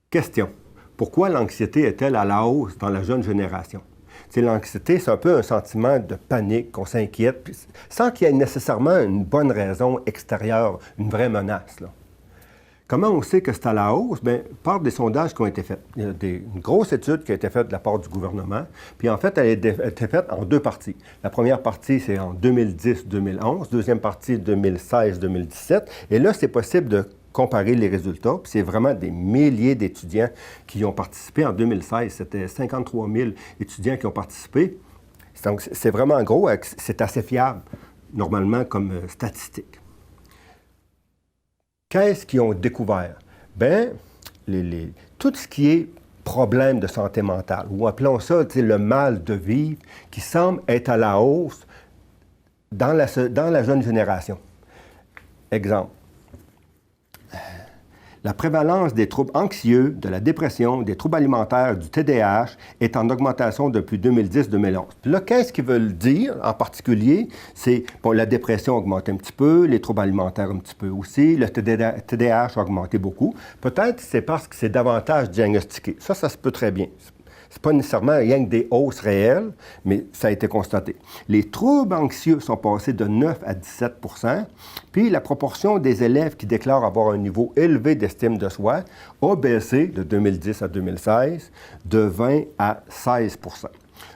Question. Pourquoi l'anxiété est-elle à la hausse dans la jeune génération? L'anxiété, c'est un peu un sentiment de panique, qu'on s'inquiète, sans qu'il y ait nécessairement une bonne raison extérieure, une vraie menace, là. Comment on sait que c'est à la hausse? Bien, par des sondages qui ont été faits. Il y a une grosse étude qui a été faite de la part du gouvernement. Puis en fait, elle a été faite en deux parties. La première partie, c'est en 2010-2011. Deuxième partie, 2016-2017. Et là, c'est possible de comparer les résultats. Puis c'est vraiment des milliers d'étudiants qui y ont participé. En 2016, c'était 53 000 étudiants qui ont participé. Donc, c'est vraiment gros. C'est assez fiable, normalement, comme statistique. Qu'est-ce qu'ils ont découvert? Bien, tout ce qui est problème de santé mentale, ou appelons ça le mal de vivre, qui semble être à la hausse dans la jeune génération. Exemple. La prévalence des troubles anxieux, de la dépression, des troubles alimentaires, du TDAH est en augmentation depuis 2010-2011. Puis là, qu'est-ce qu'ils veulent dire en particulier? C'est, bon, la dépression a augmenté un petit peu, les troubles alimentaires un petit peu aussi, le TDAH a augmenté beaucoup. Peut-être c'est parce que c'est davantage diagnostiqué. Ça se peut très bien. C'est pas nécessairement rien que des hausses réelles, mais ça a été constaté. Les troubles anxieux sont passés de 9 à 17 %, puis la proportion des élèves qui déclarent avoir un niveau élevé d'estime de soi a baissé de 2010 à 2016 de 20 à 16 %.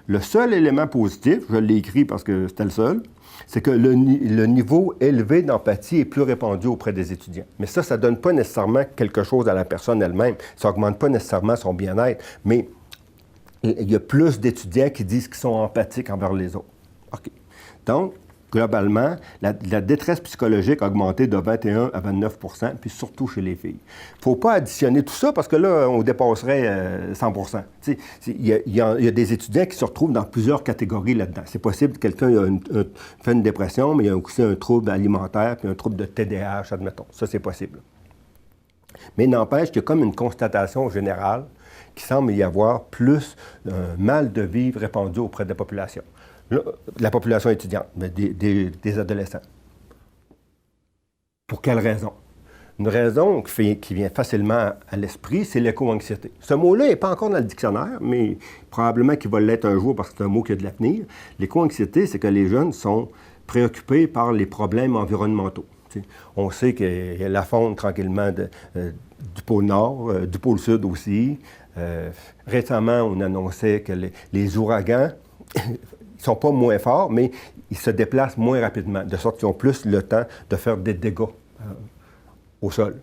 Le seul élément positif, je l'ai écrit parce que c'était le seul, c'est que le niveau élevé d'empathie est plus répandu auprès des étudiants. Mais ça ne donne pas nécessairement quelque chose à la personne elle-même. Ça n'augmente pas nécessairement son bien-être, mais il y a plus d'étudiants qui disent qu'ils sont empathiques envers les autres. OK. Donc, globalement, la détresse psychologique a augmenté de 21 à 29 %, puis surtout chez les filles. Il ne faut pas additionner tout ça parce que là, on dépasserait 100 %. Il y a des étudiants qui se retrouvent dans plusieurs catégories là-dedans. C'est possible que quelqu'un fait une dépression, mais il y a aussi un trouble alimentaire puis un trouble de TDAH, admettons. Ça, c'est possible. Mais n'empêche qu'il y a comme une constatation générale qu'il semble y avoir plus mal de vivre répandu auprès de la population. La population étudiante, mais des adolescents. Pour quelle raison? Une raison qui vient facilement à l'esprit, c'est l'éco-anxiété. Ce mot-là n'est pas encore dans le dictionnaire, mais probablement qu'il va l'être un jour parce que c'est un mot qui a de l'avenir. L'éco-anxiété, c'est que les jeunes sont préoccupés par les problèmes environnementaux. On sait qu'il y a la fonte tranquillement du pôle Nord, du pôle Sud aussi. Récemment, on annonçait que les ouragans ne sont pas moins forts, mais ils se déplacent moins rapidement, de sorte qu'ils ont plus le temps de faire des dégâts au sol.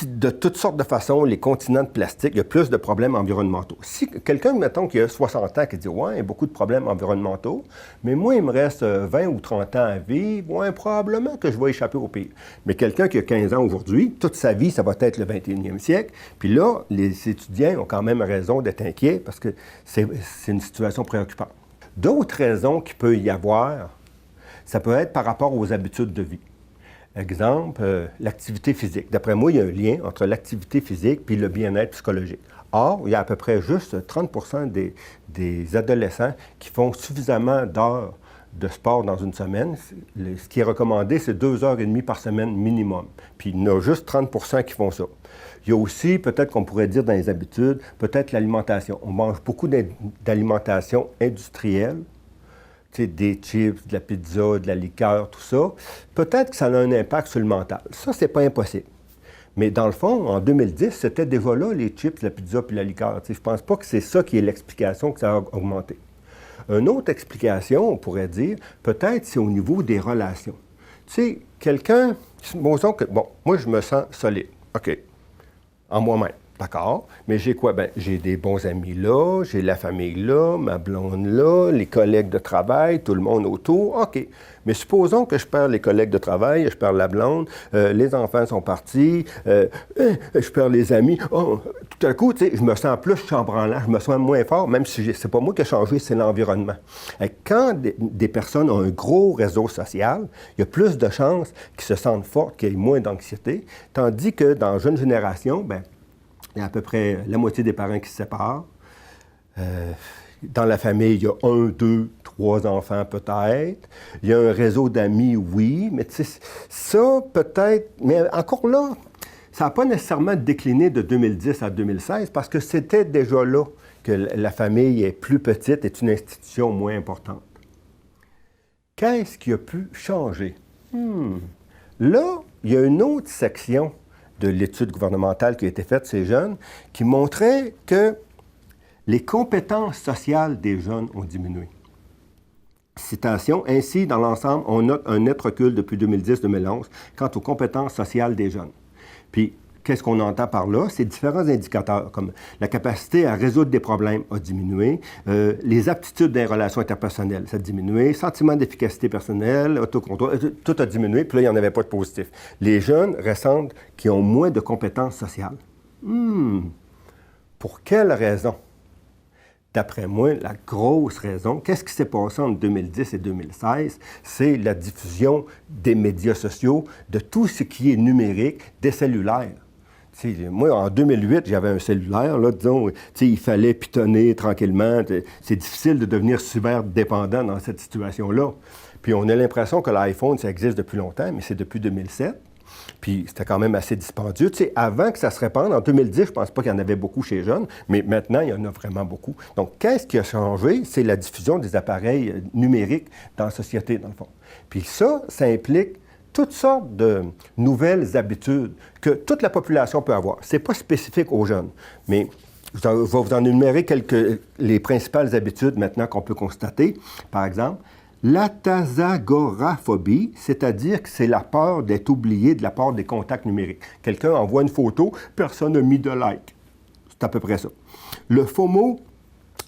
De toutes sortes de façons, les continents de plastique, il y a plus de problèmes environnementaux. Si quelqu'un, mettons, qui a 60 ans, qui dit « Ouais, il y a beaucoup de problèmes environnementaux, mais moi, il me reste 20 ou 30 ans à vivre, ouais, probablement que je vais échapper au pire. » Mais quelqu'un qui a 15 ans aujourd'hui, toute sa vie, ça va être le 21e siècle. Puis là, les étudiants ont quand même raison d'être inquiets parce que c'est une situation préoccupante. D'autres raisons qu'il peut y avoir, ça peut être par rapport aux habitudes de vie. Exemple, l'activité physique. D'après moi, il y a un lien entre l'activité physique et le bien-être psychologique. Or, il y a à peu près juste 30 % des adolescents qui font suffisamment d'heures de sport dans une semaine. Ce qui est recommandé, c'est 2h30 par semaine minimum. Puis il y en a juste 30 % qui font ça. Il y a aussi, peut-être qu'on pourrait dire dans les habitudes, peut-être l'alimentation. On mange beaucoup d'alimentation industrielle. Des chips, de la pizza, de la liqueur, tout ça, peut-être que ça a un impact sur le mental. Ça, c'est pas impossible. Mais dans le fond, en 2010, c'était déjà là, les chips, la pizza puis la liqueur. Je ne pense pas que c'est ça qui est l'explication que ça a augmenté. Une autre explication, on pourrait dire, peut-être c'est au niveau des relations. Tu sais, quelqu'un, supposons que, bon, moi, je me sens solide, OK, en moi-même. D'accord, mais j'ai quoi? Bien, j'ai des bons amis là, j'ai la famille là, ma blonde là, les collègues de travail, tout le monde autour. OK. Mais supposons que je perds les collègues de travail, je perds la blonde, les enfants sont partis, je perds les amis. Oh, tout à coup, tu sais, je me sens plus chambranlant, je me sens moins fort, même si c'est pas moi qui ai changé, c'est l'environnement. Et quand des personnes ont un gros réseau social, il y a plus de chances qu'ils se sentent forts, qu'il y ait moins d'anxiété, tandis que dans la jeune génération, bien, il y a à peu près la moitié des parents qui se séparent. Dans la famille, il y a 1, 2, 3 enfants peut-être. Il y a un réseau d'amis, oui, mais tu sais, ça peut-être... Mais encore là, ça n'a pas nécessairement décliné de 2010 à 2016 parce que c'était déjà là que la famille est plus petite, est une institution moins importante. Qu'est-ce qui a pu changer? Là, il y a une autre section de l'étude gouvernementale qui a été faite, ces jeunes, qui montrait que les compétences sociales des jeunes ont diminué. Citation, ainsi, dans l'ensemble, on note un net recul depuis 2010-2011 quant aux compétences sociales des jeunes. Puis, qu'est-ce qu'on entend par là? C'est différents indicateurs, comme la capacité à résoudre des problèmes a diminué, les aptitudes des relations interpersonnelles, ça a diminué, sentiment d'efficacité personnelle, autocontrôle, tout a diminué, puis là, il n'y en avait pas de positif. Les jeunes ressentent qu'ils ont moins de compétences sociales. Pour quelle raison? D'après moi, la grosse raison, qu'est-ce qui s'est passé entre 2010 et 2016? C'est la diffusion des médias sociaux, de tout ce qui est numérique, des cellulaires. T'sais, moi, en 2008, j'avais un cellulaire, là, disons, il fallait pitonner tranquillement. C'est difficile de devenir super dépendant dans cette situation-là. Puis on a l'impression que l'iPhone, ça existe depuis longtemps, mais c'est depuis 2007. Puis c'était quand même assez dispendieux. Tu sais, avant que ça se répande, en 2010, je ne pense pas qu'il y en avait beaucoup chez les jeunes, mais maintenant, il y en a vraiment beaucoup. Donc, qu'est-ce qui a changé? C'est la diffusion des appareils numériques dans la société, dans le fond. Puis ça implique toutes sortes de nouvelles habitudes que toute la population peut avoir. Ce n'est pas spécifique aux jeunes, mais je vais vous en énumérer les principales habitudes maintenant qu'on peut constater. Par exemple, l'atasagoraphobie, c'est-à-dire que c'est la peur d'être oublié de la part des contacts numériques. Quelqu'un envoie une photo, personne n'a mis de like. C'est à peu près ça. Le FOMO,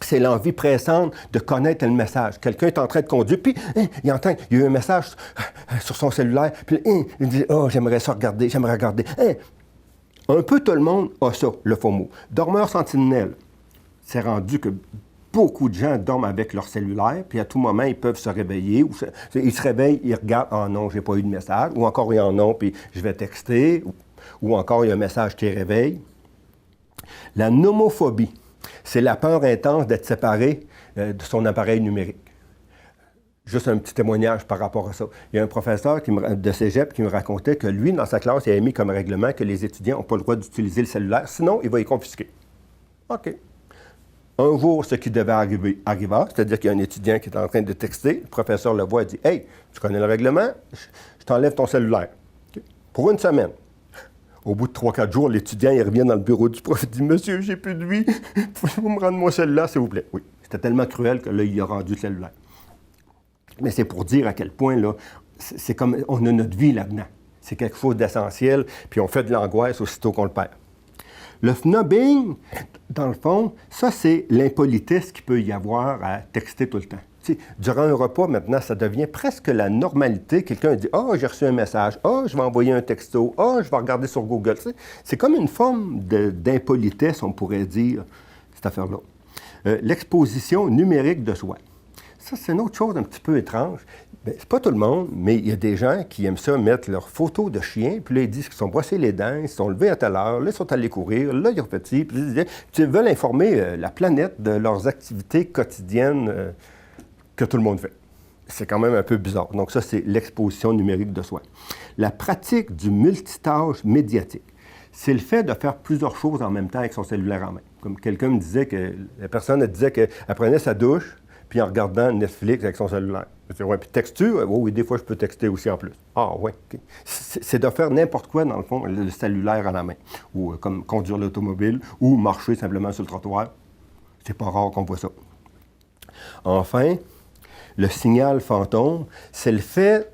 c'est l'envie pressante de connaître le message. Quelqu'un est en train de conduire, puis il entend, il y a eu un message sur son cellulaire, puis il dit « Oh, j'aimerais ça regarder, j'aimerais regarder. » Un peu tout le monde a ça, le FOMO. Dormeur sentinelle, c'est rendu que beaucoup de gens dorment avec leur cellulaire, puis à tout moment, ils peuvent se réveiller. Ils se réveillent, ils regardent « Ah non, j'ai pas eu de message. » Ou encore « Il y en a, puis je vais texter. » Ou encore « Il y a un message qui réveille. » La nomophobie, c'est la peur intense d'être séparé de son appareil numérique. Juste un petit témoignage par rapport à ça. Il y a un professeur de cégep qui me racontait que lui, dans sa classe, il a mis comme règlement que les étudiants n'ont pas le droit d'utiliser le cellulaire, sinon il va y confisquer. OK. Un jour, ce qui devait arriva, c'est-à-dire qu'il y a un étudiant qui est en train de texter, le professeur le voit et dit « Hey, tu connais le règlement? Je t'enlève ton cellulaire. Okay. » Pour une semaine. Au bout de 3-4 jours, l'étudiant, il revient dans le bureau du prof et dit « Monsieur, j'ai plus de vie. Pouvez-vous me rendre mon cellulaire, s'il vous plaît? » Oui. C'était tellement cruel que là, il a rendu le cellulaire. Mais c'est pour dire à quel point, là, c'est comme on a notre vie là-dedans. C'est quelque chose d'essentiel, puis on fait de l'angoisse aussitôt qu'on le perd. Le snobbing, dans le fond, ça, c'est l'impolitesse qu'il peut y avoir à texter tout le temps. T'sais, durant un repas, maintenant, ça devient presque la normalité. Quelqu'un dit « Ah, j'ai reçu un message. Ah, je vais envoyer un texto. Ah, je vais regarder sur Google. » C'est comme une forme d'impolitesse, on pourrait dire, cette affaire-là. L'exposition numérique de soi. Ça, c'est une autre chose un petit peu étrange. Bien, c'est pas tout le monde, mais il y a des gens qui aiment ça mettre leurs photos de chiens, puis là, ils disent qu'ils sont brossés les dents, ils sont levés à telle heure, là, ils sont allés courir, là, ils ont fait ci, puis ils veulent informer la planète de leurs activités quotidiennes que tout le monde fait. C'est quand même un peu bizarre. Donc ça, c'est l'exposition numérique de soi. La pratique du multitâche médiatique, c'est le fait de faire plusieurs choses en même temps avec son cellulaire en main. Comme quelqu'un me disait que, la personne elle disait qu'elle prenait sa douche, puis en regardant Netflix avec son cellulaire. Je dis, ouais, puis textes-tu? Oui, des fois, je peux texter aussi en plus. Ah, oui. Okay. C'est de faire n'importe quoi, dans le fond, le cellulaire à la main. Ou comme conduire l'automobile, ou marcher simplement sur le trottoir. C'est pas rare qu'on voit ça. Enfin, le signal fantôme, c'est le fait...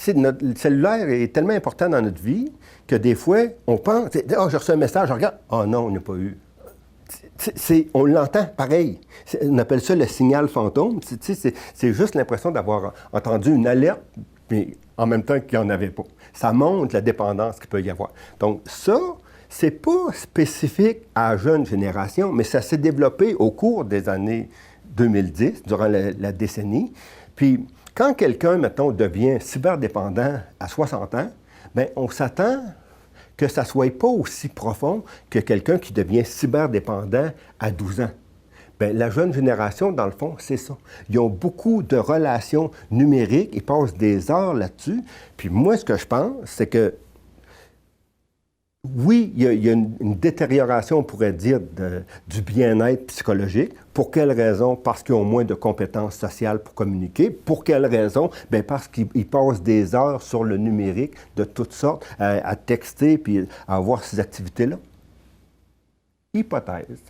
Le cellulaire est tellement important dans notre vie que des fois, on pense... Ah, j'ai reçu un message, je regarde. Ah non, on n'a pas eu. On l'entend pareil. On appelle ça le signal fantôme. C'est juste l'impression d'avoir entendu une alerte, mais en même temps qu'il n'y en avait pas. Ça montre la dépendance qu'il peut y avoir. Donc ça, c'est pas spécifique à la jeune génération, mais ça s'est développé au cours des années 2010, durant la décennie. Puis quand quelqu'un, mettons, devient cyberdépendant à 60 ans, bien, on s'attend que ça ne soit pas aussi profond que quelqu'un qui devient cyberdépendant à 12 ans. Bien, la jeune génération, dans le fond, c'est ça. Ils ont beaucoup de relations numériques, ils passent des heures là-dessus. Puis moi, ce que je pense, c'est que Oui, il y a une détérioration, on pourrait dire, du bien-être psychologique. Pour quelles raisons? Parce qu'ils ont moins de compétences sociales pour communiquer. Pour quelles raisons? Bien, parce qu'ils passent des heures sur le numérique de toutes sortes, à texter puis à avoir ces activités-là. Hypothèse.